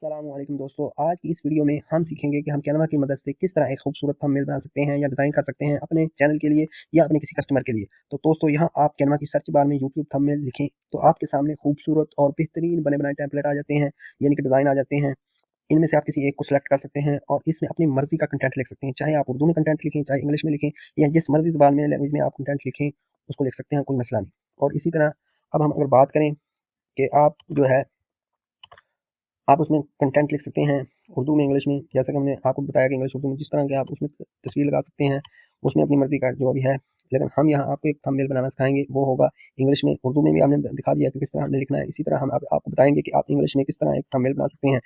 अस्सलामुअलैकुम दोस्तों, आज की इस वीडियो में हम सीखेंगे कि हम कैनवा की मदद से किस तरह एक खूबसूरत थंबनेल बना सकते हैं या डिज़ाइन कर सकते हैं अपने चैनल के लिए या अपने किसी कस्टमर के लिए। तो दोस्तों यहाँ आप कैनवा की सर्च बार में यूट्यूब थंबनेल लिखें तो आपके सामने खूबसूरत और बेहतरीन बने बनाए टेम्पलेट आ जाते हैं, यानी कि डिज़ाइन आ जाते हैं। इनमें से आप किसी एक को सिलेक्ट कर सकते हैं और इसमें अपनी मर्ज़ी का कंटेंट लिख सकते हैं। चाहे आप उर्दू में कंटेंट लिखें, चाहे इंग्लिश में लिखें या जिस मर्ज़ी ज़बान में लैंग्वेज में आप कंटेंट लिखें, उसको लिख सकते हैं, कोई मसला नहीं। और इसी तरह अब हम अगर बात करें कि आप जो है आप उसमें कंटेंट लिख सकते हैं उर्दू में, इंग्लिश में। जैसा कि हमने आपको बताया कि इंग्लिश, उर्दू में जिस तरह के आप उसमें तस्वीर लगा सकते हैं, उसमें अपनी मर्ज़ी का जो भी है। लेकिन हम यहाँ आपको एक थंबनेल बनाना सिखाएँगे, वो होगा इंग्लिश में। उर्दू में भी हमने दिखा दिया कि किस तरह हमने लिखना है। इसी तरह हम अब आपको बताएँगे कि आप इंग्लिश में किस तरह एक थंबनेल बना सकते हैं।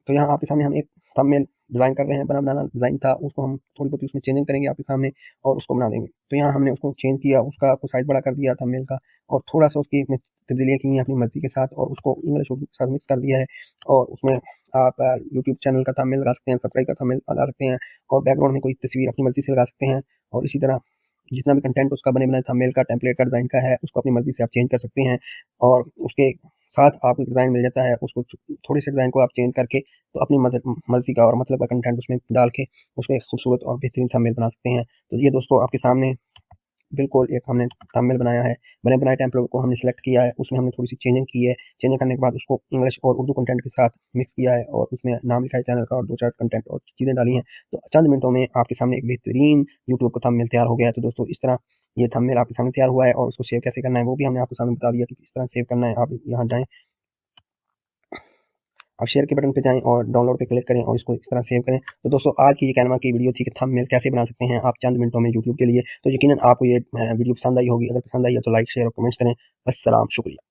तो यहाँ आपके सामने हम एक थंबनेल डिज़ाइन कर रहे हैं, बनाना डिज़ाइन था, उसको हम थोड़ी बहुत उसमें चेंजिंग करेंगे आपके सामने और उसको बना देंगे। तो यहाँ हमने उसको चेंज किया, उसका आपको साइज़ बड़ा कर दिया थंबनेल का और थोड़ा-सा उसकी में तब्दीलियाँ की हैं अपनी मर्ज़ी के साथ और उसको इंग्लिश उर्दू के साथ मिक्स कर दिया है। और उसमें आप यूट्यूब चैनल का थंबनेल लगा सकते हैं, सब्सक्राइब का थंबनेल लगा सकते हैं और बैकग्राउंड में कोई तस्वीर अपनी मर्ज़ी से लगा सकते हैं। और इसी तरह जितना भी कंटेंट उसका बने बनाए थंबनेल का, टेम्पलेट का, डिज़ाइन का है, उसको अपनी मर्ज़ी से आप चेंज कर सकते हैं। और उसके साथ आपको डिज़ाइन मिल जाता है, उसको थोड़े से डिज़ाइन को आप चेंज करके तो अपनी मर्ज़ी का और मतलब का कंटेंट उसमें डाल के उसको एक खूबसूरत और बेहतरीन थंबनेल बना सकते हैं। तो ये दोस्तों आपके सामने बिल्कुल एक हमने थंबनेल बनाया है। बने बनाए टेम्पलेट को हमने सेलेक्ट किया है, उसमें हमने थोड़ी-सी चेंजिंग की है। चेंजिंग करने के बाद उसको इंग्लिश और उर्दू कंटेंट के साथ मिक्स किया है और उसमें नाम लिखा है चैनल का और 2-4 कंटेंट और चीज़ें डाली हैं। तो चंद मिनटों में आपके सामने एक बेहतरीन यूट्यूब का थंबनेल तैयार हो गया है। तो दोस्तों इस तरह ये थंबनेल आपके सामने तैयार हुआ है और उसको सेव कैसे करना है वो भी हमने आपको सामने बता दिया कि किस तरह सेव करना है। आप यहाँ जाएँ, आप शेयर के बटन पे जाएँ और डाउनलोड पे क्लिक करें और इसको इस तरह सेव करें। तो दोस्तों आज की ये कैनवा की वीडियो थी कि थंबनेल कैसे बना सकते हैं आप चंद मिनटों में यूट्यूब के लिए। तो यकीनन आपको ये वीडियो पसंद आई होगी। अगर पसंद आई है तो लाइक, शेयर और कमेंट्स करें। अस्सलाम, शुक्रिया।